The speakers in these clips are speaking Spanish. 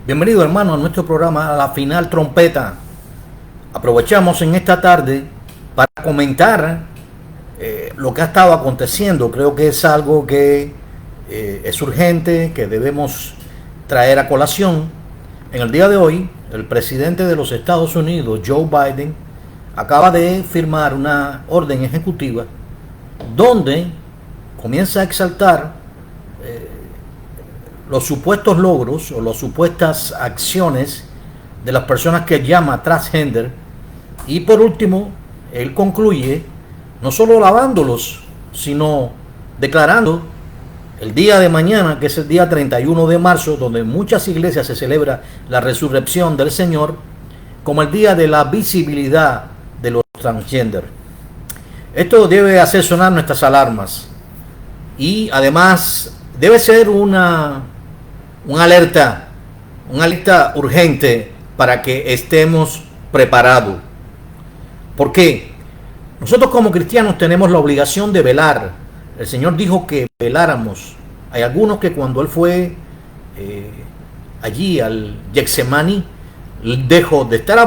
Bienvenido, hermano, a nuestro programa La Final Trompeta. Aprovechamos en esta tarde para comentar lo que ha estado aconteciendo. Creo que es algo que es urgente, que debemos traer a colación. En el día de hoy, el presidente de los Estados Unidos, Joe Biden, acaba de firmar una orden ejecutiva donde comienza a exaltar los supuestos logros o las supuestas acciones de las personas que llama transgender, y por último él concluye no solo alabándolos, sino declarando el día de mañana, que es el día 31 de marzo, donde en muchas iglesias se celebra la resurrección del Señor, como el día de la visibilidad de los transgender. Esto debe hacer sonar nuestras alarmas y además debe ser una alerta urgente para que estemos preparados. ¿Por qué? Nosotros como cristianos tenemos la obligación de velar. El Señor dijo que veláramos. Hay algunos que cuando Él fue allí al Getsemaní, dejó de estar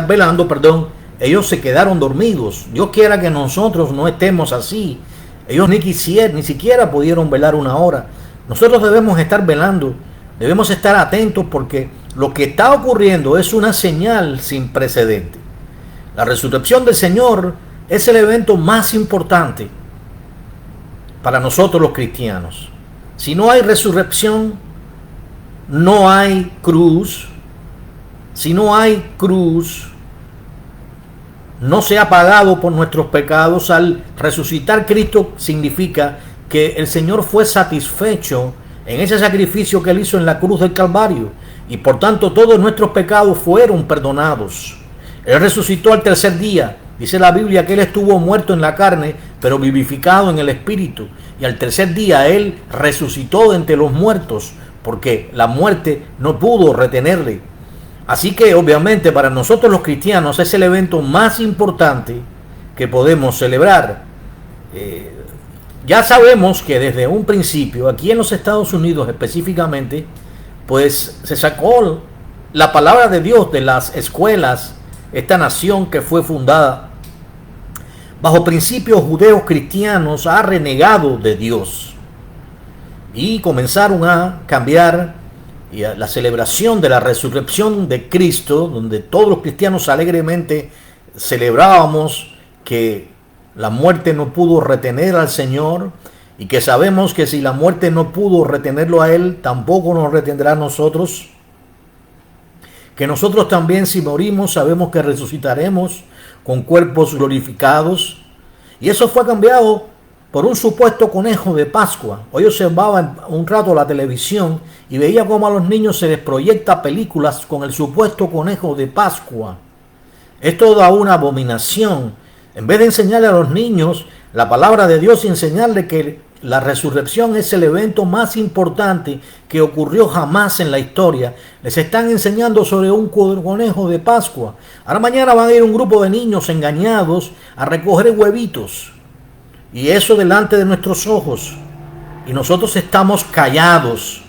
velando, ellos se quedaron dormidos. Dios quiera que nosotros no estemos así. Ellos ni siquiera pudieron velar una hora. Nosotros debemos estar velando, debemos estar atentos, porque lo que está ocurriendo es una señal sin precedente. La resurrección del Señor es el evento más importante para nosotros los cristianos. Si no hay resurrección, no hay cruz. Si no hay cruz, no se ha pagado por nuestros pecados. Al resucitar Cristo significa que el Señor fue satisfecho en ese sacrificio que Él hizo en la cruz del Calvario, y por tanto todos nuestros pecados fueron perdonados. Él resucitó al tercer día. Dice la Biblia que Él estuvo muerto en la carne, pero vivificado en el Espíritu, y al tercer día Él resucitó de entre los muertos, porque la muerte no pudo retenerle. Así que obviamente para nosotros los cristianos es el evento más importante que podemos celebrar. Ya sabemos que desde un principio, aquí en los Estados Unidos específicamente, pues se sacó la palabra de Dios de las escuelas. Esta nación que fue fundada bajo principios judeos cristianos ha renegado de Dios y comenzaron a cambiar la celebración de la resurrección de Cristo, donde todos los cristianos alegremente celebrábamos que la muerte no pudo retener al Señor, y que sabemos que si la muerte no pudo retenerlo a Él, tampoco nos retendrá a nosotros. Que nosotros también, si morimos, sabemos que resucitaremos con cuerpos glorificados. Y eso fue cambiado por un supuesto conejo de Pascua. Hoy observaba un rato la televisión y veía cómo a los niños se les proyecta películas con el supuesto conejo de Pascua. Es toda una abominación. En vez de enseñarle a los niños la palabra de Dios y enseñarle que la resurrección es el evento más importante que ocurrió jamás en la historia, les están enseñando sobre un conejo de Pascua. Ahora mañana van a ir un grupo de niños engañados a recoger huevitos, y eso delante de nuestros ojos, y nosotros estamos callados.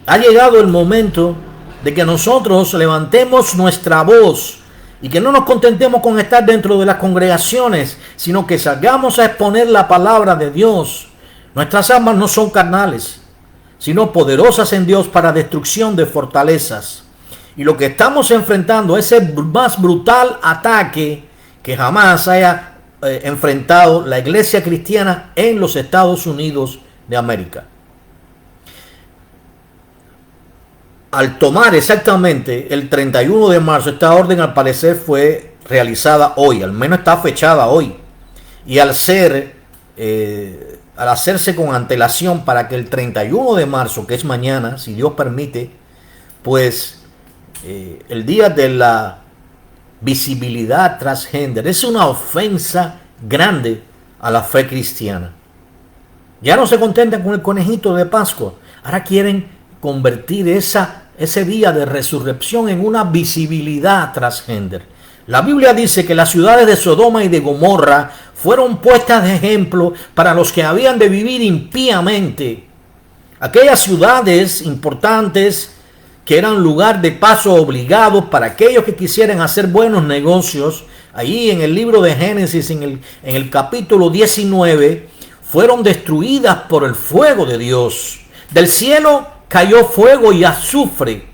Ha llegado el momento de que nosotros levantemos nuestra voz y que no nos contentemos con estar dentro de las congregaciones, sino que salgamos a exponer la palabra de Dios. Nuestras armas no son carnales, sino poderosas en Dios para destrucción de fortalezas. Y lo que estamos enfrentando es el más brutal ataque que jamás haya enfrentado la iglesia cristiana en los Estados Unidos de América. Al tomar exactamente el 31 de marzo, esta orden al parecer fue realizada hoy, al menos está fechada hoy, y al hacerse con antelación para que el 31 de marzo, que es mañana, si Dios permite, pues el día de la visibilidad transgénero, es una ofensa grande a la fe cristiana. Ya no se contentan con el conejito de Pascua, ahora quieren convertir ese día de resurrección en una visibilidad transgénero. La Biblia dice que las ciudades de Sodoma y de Gomorra fueron puestas de ejemplo para los que habían de vivir impíamente. Aquellas ciudades importantes que eran lugar de paso obligado para aquellos que quisieran hacer buenos negocios. Allí en el libro de Génesis, en el capítulo 19, fueron destruidas por el fuego de Dios. Del cielo cayó fuego y azufre.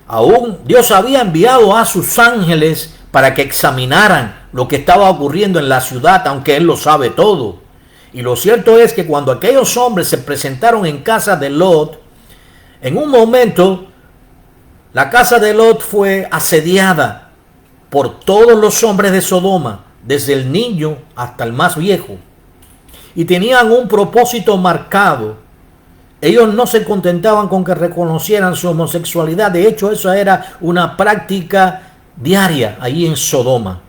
Aún Dios había enviado a sus ángeles para que examinaran lo que estaba ocurriendo en la ciudad, aunque Él lo sabe todo. Y lo cierto es que cuando aquellos hombres se presentaron en casa de Lot, en un momento la casa de Lot fue asediada por todos los hombres de Sodoma, desde el niño hasta el más viejo. Y tenían un propósito marcado. Ellos no se contentaban con que reconocieran su homosexualidad. De hecho, eso era una práctica diaria allí en Sodoma.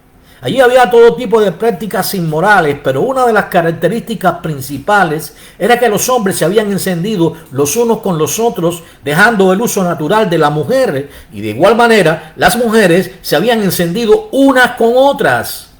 Allí había todo tipo de prácticas inmorales, pero una de las características principales era que los hombres se habían encendido los unos con los otros, dejando el uso natural de la mujer, y de igual manera las mujeres se habían encendido unas con otras,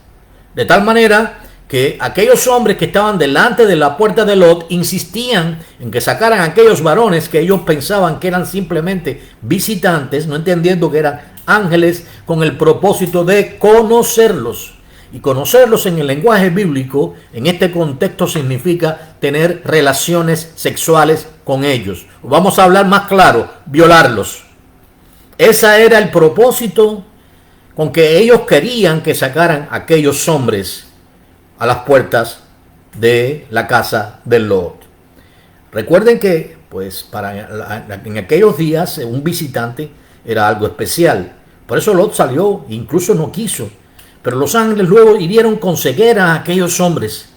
de tal manera que aquellos hombres que estaban delante de la puerta de Lot insistían en que sacaran a aquellos varones que ellos pensaban que eran simplemente visitantes, no entendiendo que eran ángeles, con el propósito de conocerlos. Y conocerlos en el lenguaje bíblico, en este contexto, significa tener relaciones sexuales con ellos. Vamos a hablar más claro, violarlos. Ese era el propósito con que ellos querían que sacaran a aquellos hombres a las puertas de la casa de Lot. Recuerden que pues en aquellos días un visitante era algo especial. Por eso Lot salió, incluso no quiso. Pero los ángeles luego hirieron con ceguera a aquellos hombres.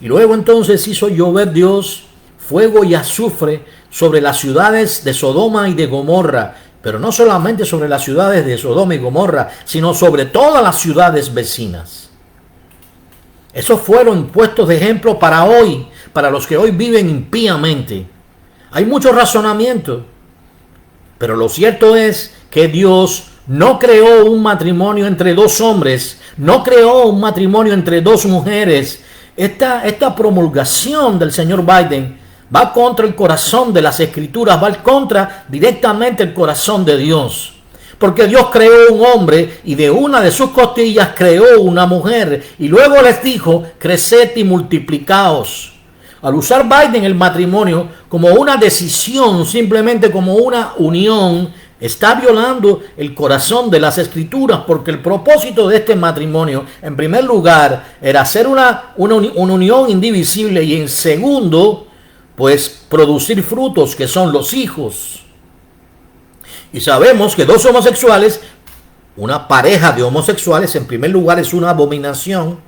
Y luego entonces hizo llover Dios fuego y azufre sobre las ciudades de Sodoma y de Gomorra. Pero no solamente sobre las ciudades de Sodoma y Gomorra, sino sobre todas las ciudades vecinas. Esos fueron puestos de ejemplo para hoy, para los que hoy viven impíamente. Hay mucho razonamiento, pero lo cierto es que Dios no creó un matrimonio entre dos hombres, no creó un matrimonio entre dos mujeres. Esta promulgación del señor Biden va contra el corazón de las Escrituras, va contra directamente el corazón de Dios. Porque Dios creó un hombre y de una de sus costillas creó una mujer. Y luego les dijo, creced y multiplicaos. Al usar Biden el matrimonio como una decisión, simplemente como una unión, está violando el corazón de las Escrituras, porque el propósito de este matrimonio, en primer lugar, era hacer una unión indivisible y en segundo, pues producir frutos que son los hijos. Y sabemos que dos homosexuales, una pareja de homosexuales, en primer lugar es una abominación.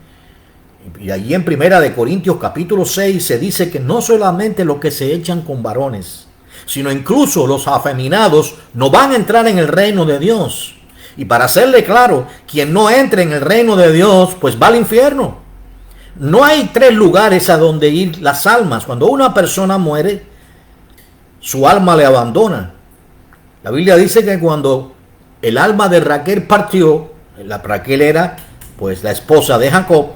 Y allí en Primera de Corintios capítulo 6 se dice que no solamente los que se echan con varones, sino incluso los afeminados no van a entrar en el reino de Dios. Y para hacerle claro, quien no entre en el reino de Dios, pues va al infierno. No hay tres lugares a donde ir las almas. Cuando una persona muere, su alma le abandona. La Biblia dice que cuando el alma de Raquel partió, Raquel era pues la esposa de Jacob,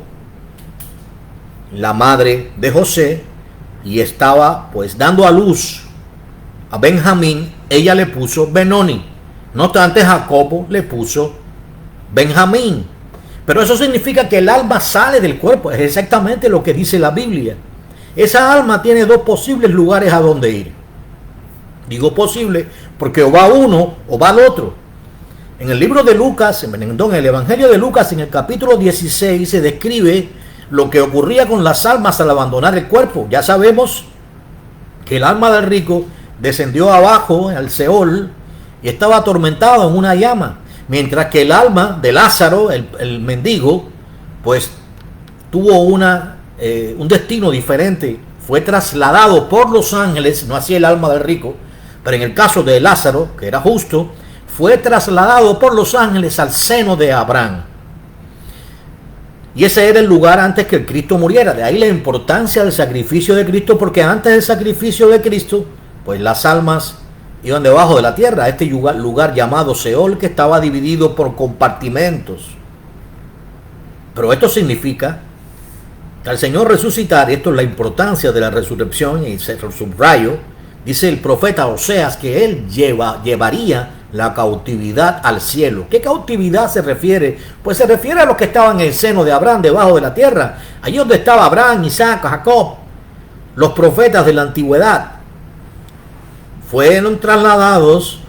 la madre de José, y estaba pues dando a luz a Benjamín, ella le puso Benoni. No obstante, Jacobo le puso Benjamín. Pero eso significa que el alma sale del cuerpo, es exactamente lo que dice la Biblia. Esa alma tiene dos posibles lugares a donde ir. Digo posible porque o va uno o va al otro. En el libro de Lucas, en el Evangelio de Lucas, en el capítulo 16, se describe lo que ocurría con las almas al abandonar el cuerpo. Ya sabemos que el alma del rico descendió abajo al Seol y estaba atormentado en una llama, mientras que el alma de Lázaro, el mendigo, pues tuvo un destino diferente. Fue trasladado por los ángeles, no así el alma del rico, pero en el caso de Lázaro, que era justo, fue trasladado por los ángeles al seno de Abraham. Y ese era el lugar antes que el Cristo muriera. De ahí la importancia del sacrificio de Cristo, porque antes del sacrificio de Cristo, pues las almas iban debajo de la tierra, a este lugar llamado Seol, que estaba dividido por compartimentos. Pero esto significa que al Señor resucitar, y esto es la importancia de la resurrección, y se subrayo, Dice el profeta Oseas que él llevaría la cautividad al cielo. ¿Qué cautividad se refiere? Pues se refiere a los que estaban en el seno de Abraham, debajo de la tierra. Allí donde estaba Abraham, Isaac, Jacob, los profetas de la antigüedad. Fueron trasladados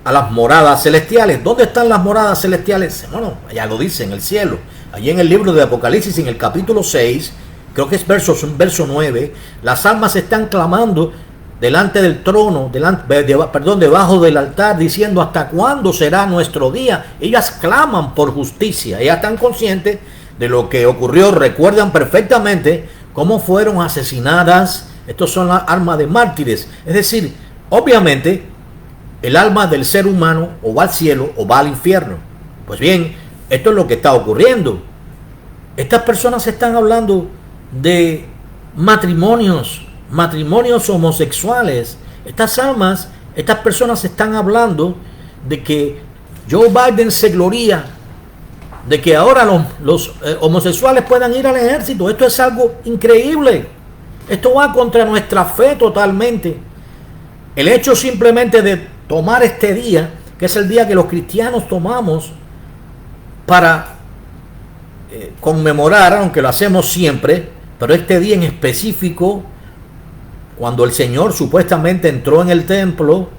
a las moradas celestiales. ¿Dónde están las moradas celestiales? Bueno, ya lo dice, en el cielo. Allí en el libro de Apocalipsis, en el capítulo 6, creo que es verso 9, las almas están clamando delante del trono, debajo del altar, diciendo: ¿hasta cuándo será nuestro día? Ellas claman por justicia. Ellas están conscientes de lo que ocurrió. Recuerdan perfectamente cómo fueron asesinadas. Estos son las almas de mártires. Es decir, obviamente, el alma del ser humano o va al cielo o va al infierno. Pues bien, esto es lo que está ocurriendo. Estas personas están hablando de matrimonios homosexuales. Estas almas, estas personas están hablando de que Joe Biden se gloría de que ahora los homosexuales puedan ir al ejército. Esto es algo increíble. Esto va contra nuestra fe totalmente. El hecho simplemente de tomar este día, que es el día que los cristianos tomamos para conmemorar, aunque lo hacemos siempre, pero este día en específico, cuando el Señor supuestamente entró en el templo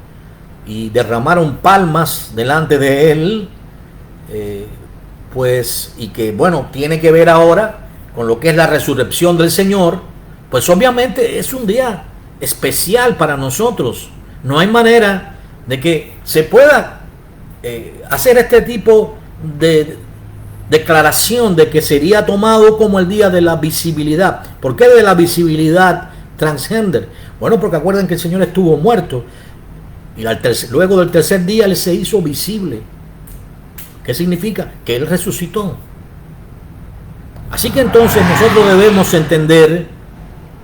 y derramaron palmas delante de él, pues, y que bueno, tiene que ver ahora con lo que es la resurrección del Señor, pues obviamente es un día especial para nosotros. No hay manera de que se pueda hacer este tipo de declaración de que sería tomado como el día de la visibilidad. ¿Por qué de la visibilidad transgender? Bueno, porque acuerden que el Señor estuvo muerto y luego del tercer día Él se hizo visible. ¿Qué significa? Que Él resucitó. Así que entonces nosotros debemos entender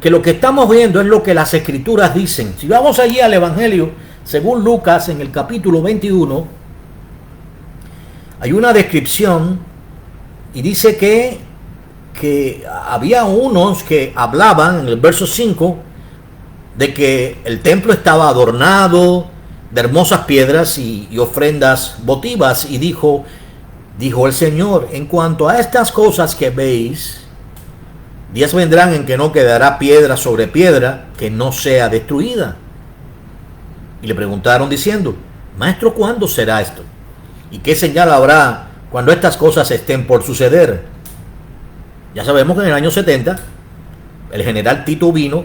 que lo que estamos viendo es lo que las Escrituras dicen. Si vamos allí al Evangelio según Lucas, en el capítulo 21, hay una descripción y dice que había unos que hablaban en el verso 5 de que el templo estaba adornado de hermosas piedras y ofrendas votivas, y dijo el Señor: en cuanto a estas cosas que veis, días vendrán en que no quedará piedra sobre piedra que no sea destruida. Y le preguntaron diciendo: Maestro, ¿cuándo será esto? ¿Y qué señal habrá cuando estas cosas estén por suceder? Ya sabemos que en el año 70 el general Tito vino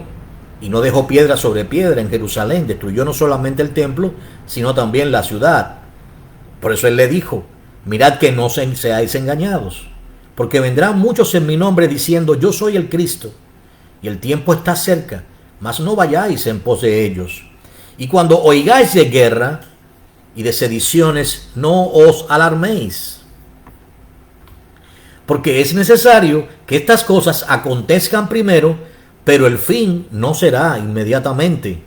y no dejó piedra sobre piedra en Jerusalén. Destruyó no solamente el templo, sino también la ciudad. Por eso él le dijo: mirad que no seáis engañados, porque vendrán muchos en mi nombre diciendo: yo soy el Cristo, y el tiempo está cerca, mas no vayáis en pos de ellos. Y cuando oigáis de guerra y de sediciones, no os alarméis, porque es necesario que estas cosas acontezcan primero, pero el fin no será inmediatamente.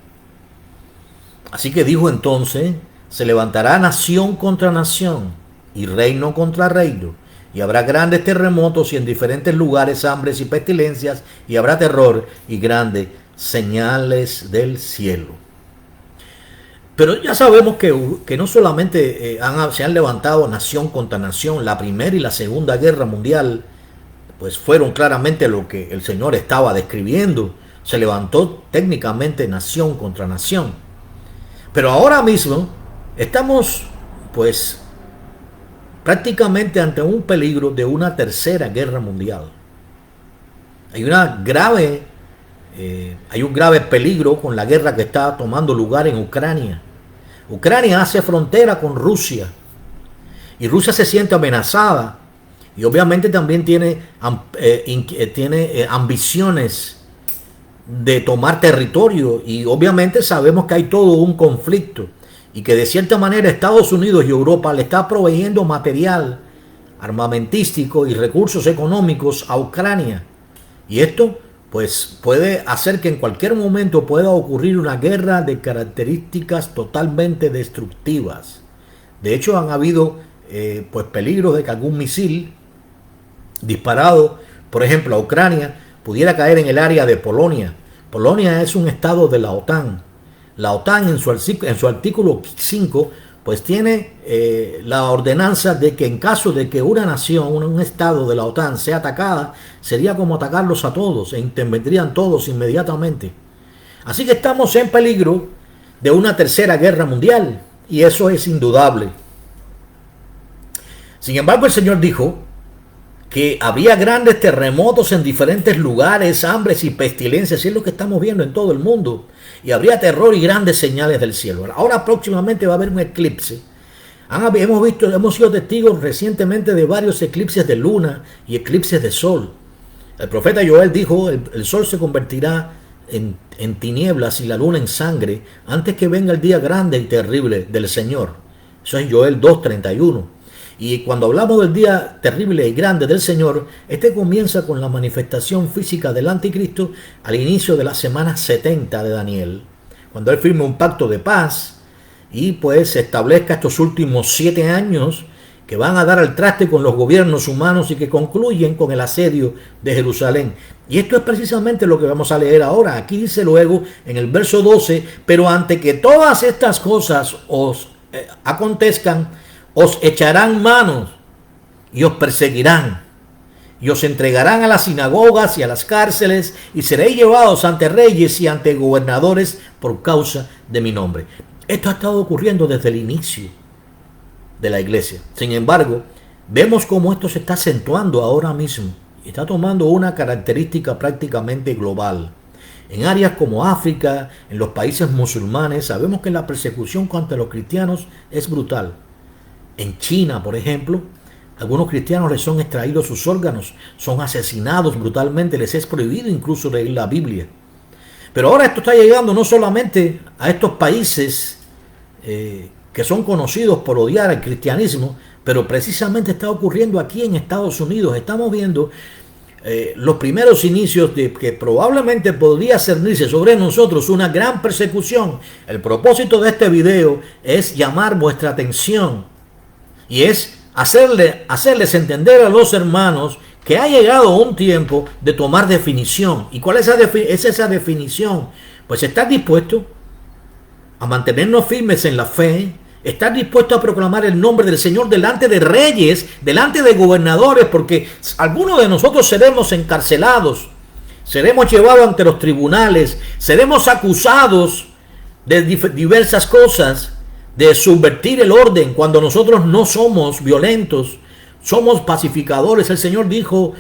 Así que dijo entonces: se levantará nación contra nación y reino contra reino, y habrá grandes terremotos y en diferentes lugares hambres y pestilencias, y habrá terror y grandes señales del cielo. Pero ya sabemos que no solamente se han levantado nación contra nación. La Primera y la Segunda Guerra Mundial pues fueron claramente lo que el Señor estaba describiendo. Se levantó técnicamente nación contra nación. Pero ahora mismo estamos pues prácticamente ante un peligro de una tercera guerra mundial. Hay un grave peligro con la guerra que está tomando lugar en Ucrania. Ucrania hace frontera con Rusia y Rusia se siente amenazada, y obviamente también tiene ambiciones de tomar territorio, y obviamente sabemos que hay todo un conflicto y que de cierta manera Estados Unidos y Europa le está proveyendo material armamentístico y recursos económicos a Ucrania, y esto pues puede hacer que en cualquier momento pueda ocurrir una guerra de características totalmente destructivas. De hecho, han habido pues peligros de que algún misil disparado, por ejemplo, a Ucrania, pudiera caer en el área de Polonia. Polonia es un estado de la OTAN. la OTAN en su artículo 5, pues tiene la ordenanza de que en caso de que una nación, un estado de la OTAN sea atacada, sería como atacarlos a todos e intervendrían todos inmediatamente. Así que estamos en peligro de una tercera guerra mundial, y eso es indudable. Sin embargo, el Señor dijo que había grandes terremotos en diferentes lugares, hambres y pestilencias, y es lo que estamos viendo en todo el mundo, y habría terror y grandes señales del cielo. Ahora próximamente va a haber un eclipse. Hemos sido testigos recientemente de varios eclipses de luna y eclipses de sol. El profeta Joel dijo, el sol se convertirá en tinieblas y la luna en sangre antes que venga el día grande y terrible del Señor. Eso es Joel 2:31. Y cuando hablamos del día terrible y grande del Señor, este comienza con la manifestación física del anticristo al inicio de la semana 70 de Daniel, cuando él firma un pacto de paz y pues se establezca estos últimos 7 años que van a dar al traste con los gobiernos humanos y que concluyen con el asedio de Jerusalén. Y esto es precisamente lo que vamos a leer ahora. Aquí dice luego en el verso 12, pero ante que todas estas cosas os acontezcan, os echarán manos y os perseguirán y os entregarán a las sinagogas y a las cárceles y seréis llevados ante reyes y ante gobernadores por causa de mi nombre. Esto ha estado ocurriendo desde el inicio de la iglesia. Sin embargo, vemos cómo esto se está acentuando ahora mismo y está tomando una característica prácticamente global. En áreas como África, en los países musulmanes, sabemos que la persecución contra los cristianos es brutal. En China, por ejemplo, algunos cristianos les son extraídos sus órganos, son asesinados brutalmente, les es prohibido incluso leer la Biblia. Pero ahora esto está llegando no solamente a estos países que son conocidos por odiar al cristianismo, pero precisamente está ocurriendo aquí en Estados Unidos. Estamos viendo los primeros inicios de que probablemente podría cernirse sobre nosotros una gran persecución. El propósito de este video es llamar vuestra atención y es hacerles entender a los hermanos que ha llegado un tiempo de tomar definición. ¿Y cuál es esa definición? Pues estar dispuesto a mantenernos firmes en la fe, estar dispuesto a proclamar el nombre del Señor delante de reyes, delante de gobernadores, porque algunos de nosotros seremos encarcelados, seremos llevados ante los tribunales, seremos acusados de diversas cosas, de subvertir el orden cuando nosotros no somos violentos, somos pacificadores. El Señor dijo,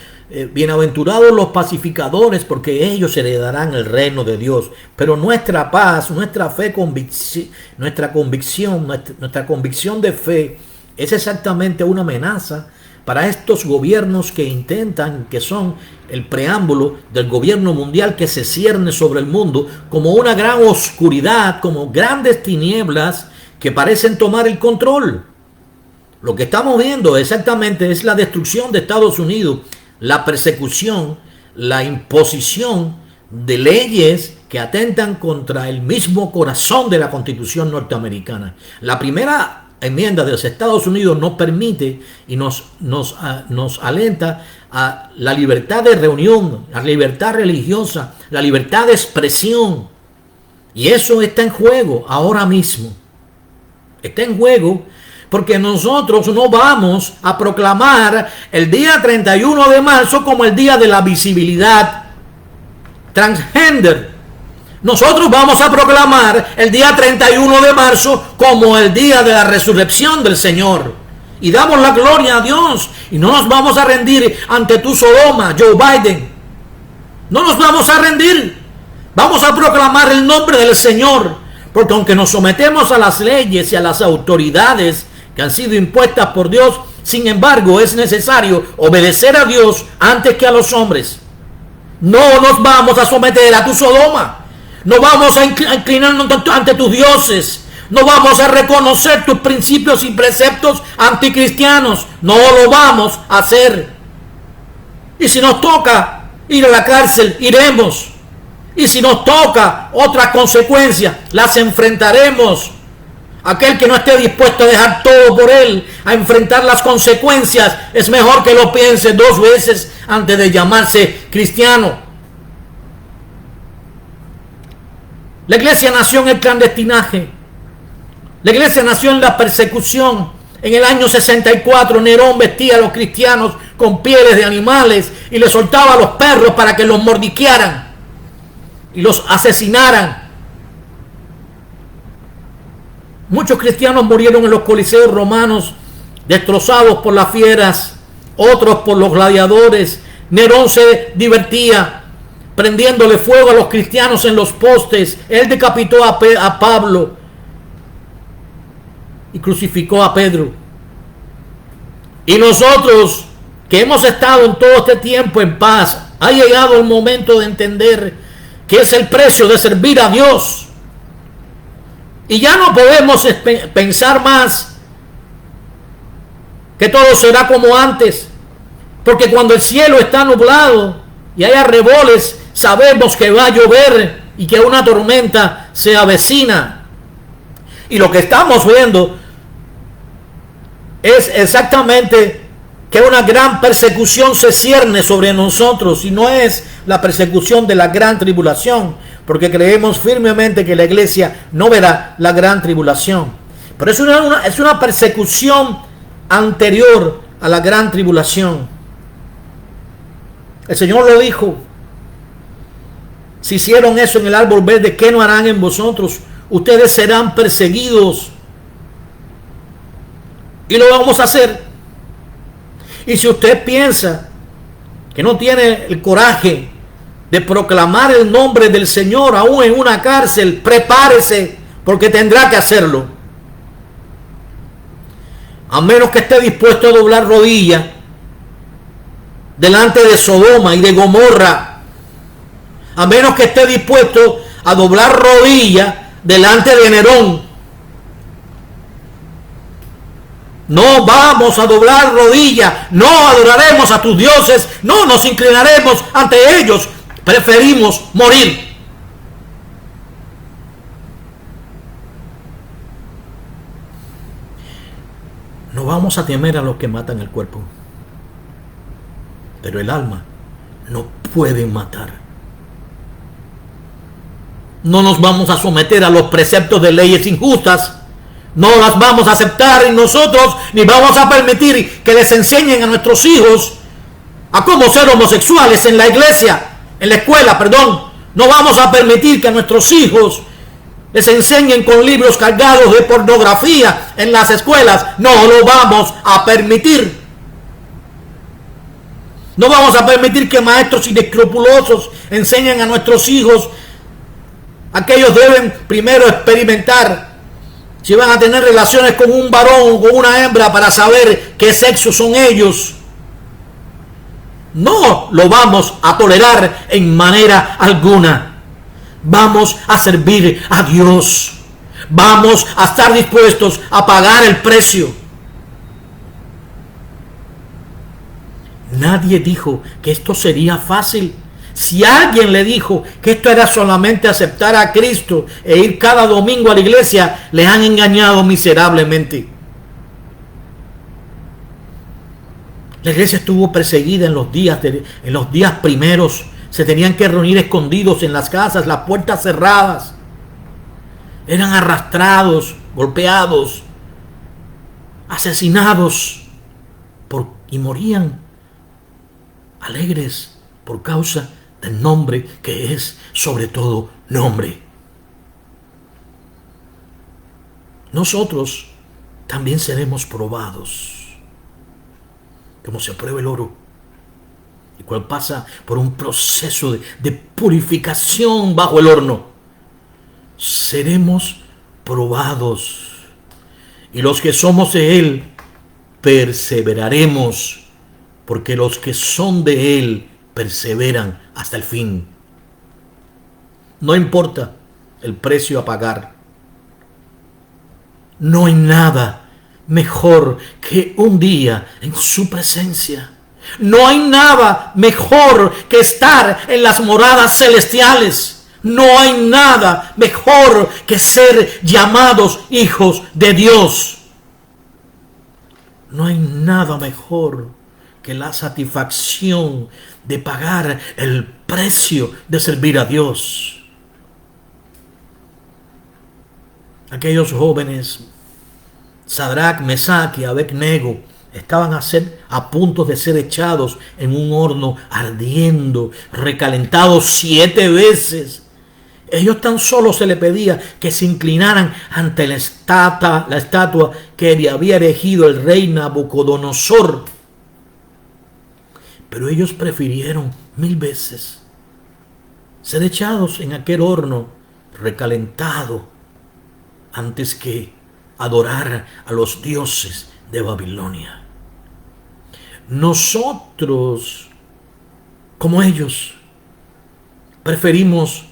bienaventurados los pacificadores, porque ellos heredarán el reino de Dios. Pero nuestra paz, nuestra fe, nuestra convicción de fe es exactamente una amenaza para estos gobiernos que intentan, que son el preámbulo del gobierno mundial que se cierne sobre el mundo como una gran oscuridad, como grandes tinieblas que parecen tomar el control. Lo que estamos viendo exactamente es la destrucción de Estados Unidos, la persecución, la imposición de leyes que atentan contra el mismo corazón de la Constitución norteamericana. La primera enmienda de los Estados Unidos nos permite y nos alenta a la libertad de reunión, la libertad religiosa, la libertad de expresión. Y eso está en juego ahora mismo. Está en juego porque nosotros no vamos a proclamar el día 31 de marzo como el día de la visibilidad transgender. Nosotros vamos a proclamar el día 31 de marzo como el día de la resurrección del Señor. Y damos la gloria a Dios. Y no nos vamos a rendir ante tu Sodoma, Joe Biden. No nos vamos a rendir. Vamos a proclamar el nombre del Señor. Porque aunque nos sometemos a las leyes y a las autoridades que han sido impuestas por Dios, sin embargo es necesario obedecer a Dios antes que a los hombres. No nos vamos a someter a tu Sodoma. No vamos a inclinarnos ante tus dioses. No vamos a reconocer tus principios y preceptos anticristianos. No lo vamos a hacer. Y si nos toca ir a la cárcel, iremos. Y si nos toca otras consecuencias, las enfrentaremos. Aquel que no esté dispuesto a dejar todo por él, a enfrentar las consecuencias, es mejor que lo piense 2 veces antes de llamarse cristiano. La iglesia nació en el clandestinaje. La iglesia nació en la persecución. En el año 64 Nerón vestía a los cristianos con pieles de animales y les soltaba a los perros para que los mordisquearan y los asesinaran. Muchos cristianos murieron en los coliseos romanos, destrozados por las fieras, otros por los gladiadores. Nerón se divertía prendiéndole fuego a los cristianos en los postes. Él decapitó a Pablo y crucificó a Pedro. Y nosotros, que hemos estado en todo este tiempo en paz, ha llegado el momento de entender que es el precio de servir a Dios. Y ya no podemos pensar más que todo será como antes, porque cuando el cielo está nublado y hay arreboles, sabemos que va a llover y que una tormenta se avecina. Y lo que estamos viendo es exactamente que una gran persecución se cierne sobre nosotros, y no es la persecución de la gran tribulación, porque creemos firmemente que la iglesia no verá la gran tribulación, pero es una persecución anterior a la gran tribulación. El Señor lo dijo: si hicieron eso en el árbol verde, ¿qué no harán en vosotros? Ustedes serán perseguidos. Y lo vamos a hacer. Y si usted piensa que no tiene el coraje de proclamar el nombre del Señor aún en una cárcel, prepárese, porque tendrá que hacerlo. A menos que esté dispuesto a doblar rodillas delante de Sodoma y de Gomorra. A menos que esté dispuesto a doblar rodillas delante de Nerón. No vamos a doblar rodillas, no adoraremos a tus dioses, no nos inclinaremos ante ellos, preferimos morir. No vamos a temer a los que matan el cuerpo, pero el alma no pueden matar. No nos vamos a someter a los preceptos de leyes injustas. No las vamos a aceptar en nosotros, ni vamos a permitir que les enseñen a nuestros hijos a cómo ser homosexuales en la iglesia, en la escuela, perdón. No vamos a permitir que a nuestros hijos les enseñen con libros cargados de pornografía en las escuelas. No lo vamos a permitir. No vamos a permitir que maestros inescrupulosos enseñen a nuestros hijos a que ellos deben primero experimentar si van a tener relaciones con un varón o con una hembra para saber qué sexo son ellos. No lo vamos a tolerar en manera alguna. Vamos a servir a Dios. Vamos a estar dispuestos a pagar el precio. Nadie dijo que esto sería fácil. Si alguien le dijo que esto era solamente aceptar a Cristo e ir cada domingo a la iglesia, les han engañado miserablemente. La iglesia estuvo perseguida en los días primeros. Se tenían que reunir escondidos en las casas, las puertas cerradas. Eran arrastrados, golpeados, asesinados y morían alegres por causa del nombre que es sobre todo nombre. Nosotros también seremos probados, como se prueba el oro, el cual pasa por un proceso de purificación bajo el horno. Seremos probados, y los que somos de Él perseveraremos, porque los que son de Él perseveran hasta el fin. No importa el precio a pagar. No hay nada mejor que un día en su presencia. No hay nada mejor que estar en las moradas celestiales. No hay nada mejor que ser llamados hijos de Dios. No hay nada mejor que la satisfacción de pagar el precio de servir a Dios. Aquellos jóvenes, Sadrach, Mesach y Abednego, estaban a punto de ser echados en un horno ardiendo, recalentados 7 veces. Ellos tan solo se le pedía que se inclinaran ante la estatua que le había erigido el rey Nabucodonosor. Pero ellos prefirieron 1000 veces ser echados en aquel horno recalentado antes que adorar a los dioses de Babilonia. Nosotros, como ellos, preferimos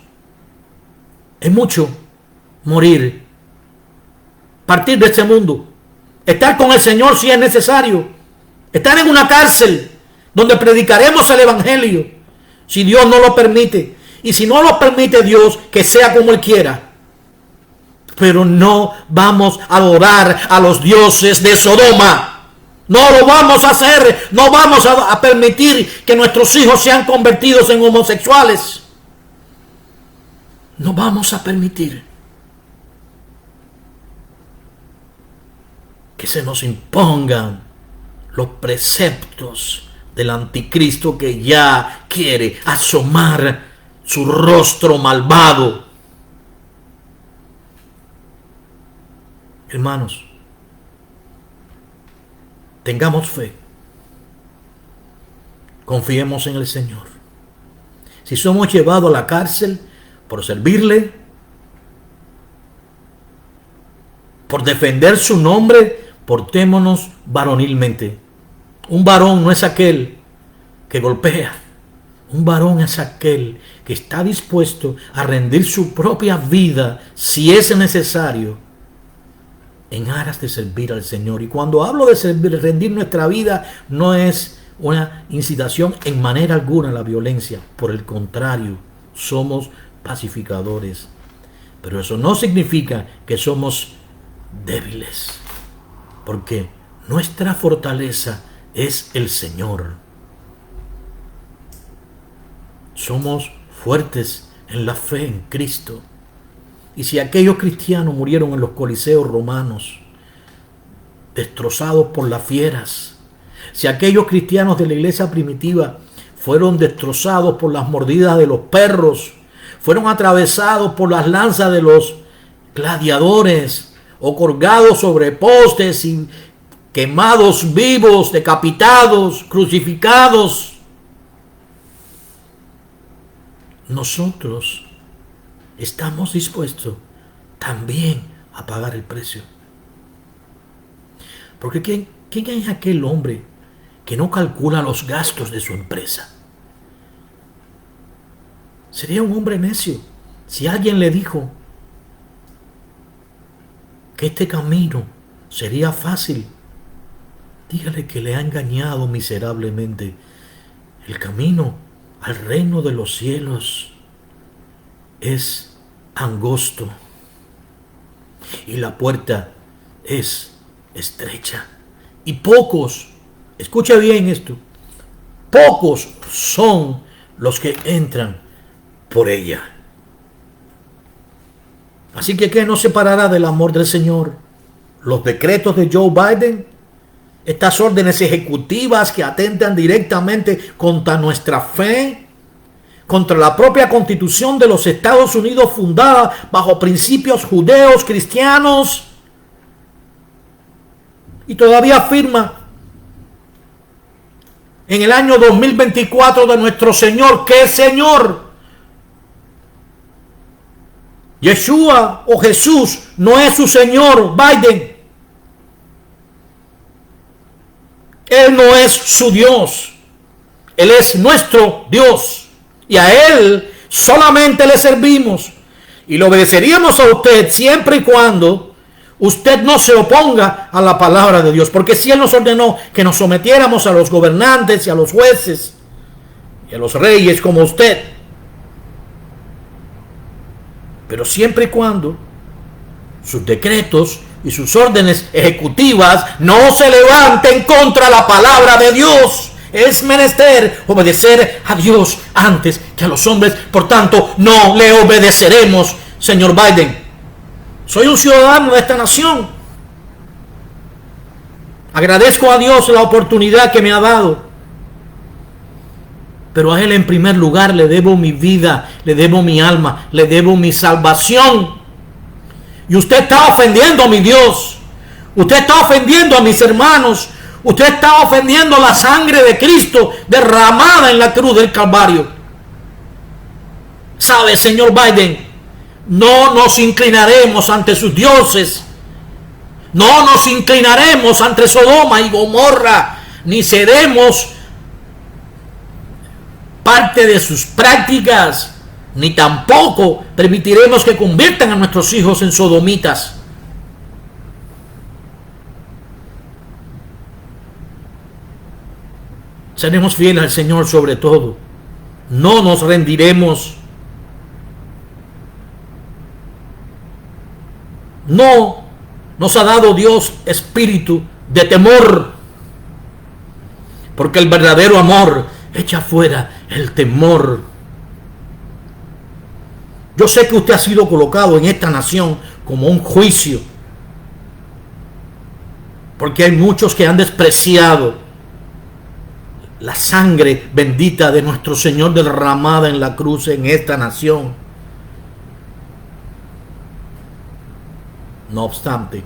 en mucho morir, partir de este mundo, estar con el Señor si es necesario, estar en una cárcel donde predicaremos el Evangelio, si Dios no lo permite. Y si no lo permite Dios, que sea como Él quiera. Pero no vamos a adorar a los dioses de Sodoma. No lo vamos a hacer. No vamos a permitir que nuestros hijos sean convertidos en homosexuales. No vamos a permitir que se nos impongan los preceptos del anticristo que ya quiere asomar su rostro malvado. Hermanos, tengamos fe. Confiemos en el Señor. Si somos llevados a la cárcel por servirle, por defender su nombre, portémonos varonilmente. Un varón no es aquel que golpea. Un varón es aquel que está dispuesto a rendir su propia vida, si es necesario, en aras de servir al Señor. Y cuando hablo de servir, rendir nuestra vida, no es una incitación en manera alguna a la violencia. Por el contrario, somos pacificadores. Pero eso no significa que somos débiles, porque nuestra fortaleza es el Señor. Somos fuertes en la fe en Cristo. Y si aquellos cristianos murieron en los coliseos romanos, destrozados por las fieras, si aquellos cristianos de la iglesia primitiva fueron destrozados por las mordidas de los perros, fueron atravesados por las lanzas de los gladiadores, o colgados sobre postes y quemados vivos, decapitados, crucificados, nosotros estamos dispuestos también a pagar el precio. Porque ¿quién es aquel hombre que no calcula los gastos de su empresa? Sería un hombre necio si alguien le dijo que este camino sería fácil. Dígale que le ha engañado miserablemente. El camino al reino de los cielos es angosto y la puerta es estrecha. Y pocos, escucha bien esto, pocos son los que entran por ella. Así que ¿qué nos separará del amor del Señor? Los decretos de Joe Biden, estas órdenes ejecutivas que atentan directamente contra nuestra fe, contra la propia Constitución de los Estados Unidos, fundada bajo principios judeos, cristianos, y todavía afirma en el año 2024 de nuestro Señor que el Señor Yeshua o Jesús no es su Señor Biden. Él no es su Dios. Él es nuestro Dios. Y a Él solamente le servimos. Y le obedeceríamos a usted siempre y cuando usted no se oponga a la palabra de Dios. Porque si Él nos ordenó que nos sometiéramos a los gobernantes y a los jueces y a los reyes como usted. Pero siempre y cuando sus decretos y sus órdenes ejecutivas no se levanten contra la palabra de Dios. Es menester obedecer a Dios antes que a los hombres. Por tanto, no le obedeceremos, señor Biden. Soy un ciudadano de esta nación. Agradezco a Dios la oportunidad que me ha dado. Pero a Él en primer lugar le debo mi vida, le debo mi alma, le debo mi salvación. Y usted está ofendiendo a mi Dios. Usted está ofendiendo a mis hermanos. Usted está ofendiendo la sangre de Cristo derramada en la cruz del Calvario. ¿Sabe, señor Biden? No nos inclinaremos ante sus dioses. No nos inclinaremos ante Sodoma y Gomorra. Ni seremos parte de sus prácticas. Ni tampoco permitiremos que conviertan a nuestros hijos en sodomitas. Seremos fieles al Señor sobre todo. No nos rendiremos. No nos ha dado Dios espíritu de temor, porque el verdadero amor echa fuera el temor. Yo sé que usted ha sido colocado en esta nación como un juicio, porque hay muchos que han despreciado la sangre bendita de nuestro Señor derramada en la cruz en esta nación. No obstante,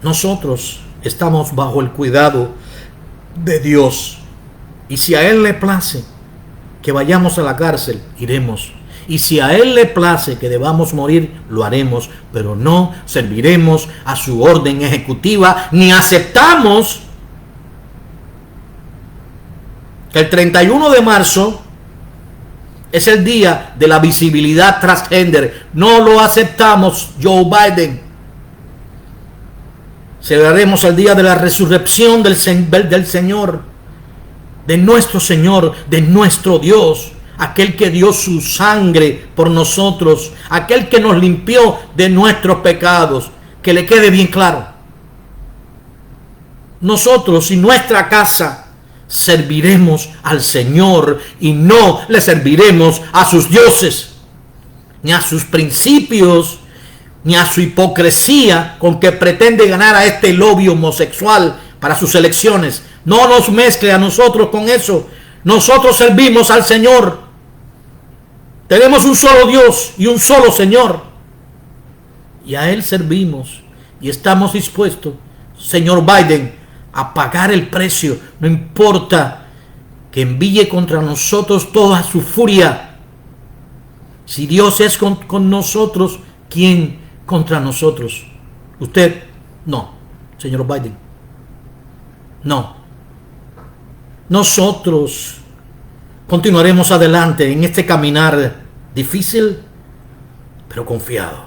nosotros estamos bajo el cuidado de Dios, y si a Él le place que vayamos a la cárcel, iremos. Y si a Él le place que debamos morir, lo haremos, pero no serviremos a su orden ejecutiva, ni aceptamos que el 31 de marzo es el día de la visibilidad transgénero. No lo aceptamos, Joe Biden. Celebraremos el día de la resurrección del Señor, de nuestro Señor, de nuestro Dios, aquel que dio su sangre por nosotros, aquel que nos limpió de nuestros pecados. Que le quede bien claro. Nosotros y nuestra casa serviremos al Señor y no le serviremos a sus dioses, ni a sus principios, ni a su hipocresía con que pretende ganar a este lobby homosexual para sus elecciones. No nos mezcle a nosotros con eso. Nosotros servimos al Señor. Tenemos un solo Dios y un solo Señor, y a Él servimos, y estamos dispuestos, señor Biden, a pagar el precio. No importa que envíe contra nosotros toda su furia. Si Dios es con nosotros, ¿quién contra nosotros? Usted, no, señor Biden, no. Nosotros continuaremos adelante en este caminar difícil, pero confiado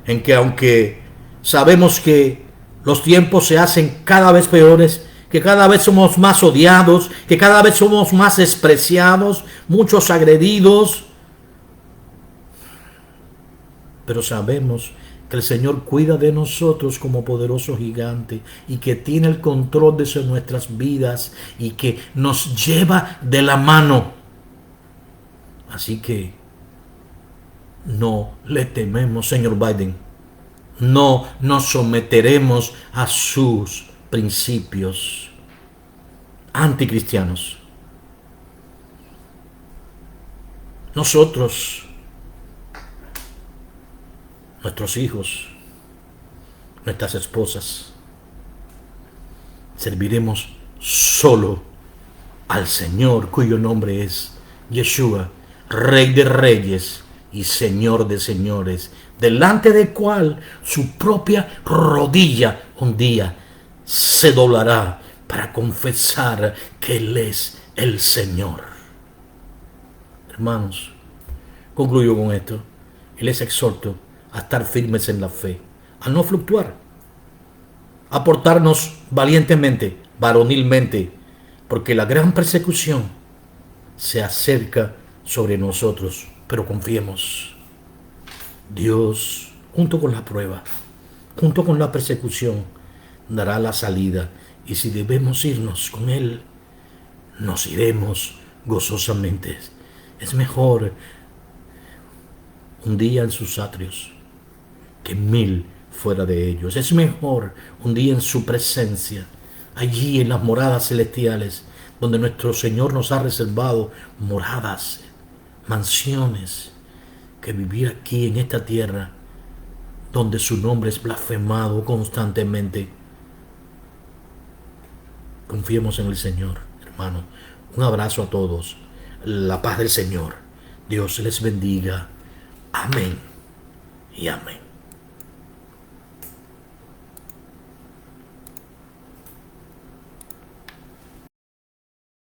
en que, aunque sabemos que los tiempos se hacen cada vez peores, que cada vez somos más odiados, que cada vez somos más despreciados, muchos agredidos, pero sabemos que el Señor cuida de nosotros como poderoso gigante, y que tiene el control de nuestras vidas, y que nos lleva de la mano. Así que no le tememos, señor Biden. No nos someteremos a sus principios anticristianos. Nosotros, nuestros hijos, nuestras esposas, serviremos solo al Señor, cuyo nombre es Yeshua, Rey de Reyes y Señor de Señores, delante del cual su propia rodilla un día se doblará para confesar que Él es el Señor. Hermanos, concluyo con esto y les exhorto a estar firmes en la fe, a no fluctuar, a portarnos valientemente, varonilmente, porque la gran persecución se acerca sobre nosotros. Pero confiemos. Dios, junto con la prueba, junto con la persecución, dará la salida. Y si debemos irnos con Él, nos iremos gozosamente. Es mejor un día en sus atrios que 1000 fuera de ellos. Es mejor un día en su presencia, allí en las moradas celestiales, donde nuestro Señor nos ha reservado moradas, mansiones, que vivir aquí en esta tierra, donde su nombre es blasfemado constantemente. Confiemos en el Señor, hermano. Un abrazo a todos. La paz del Señor. Dios les bendiga. Amén y amén.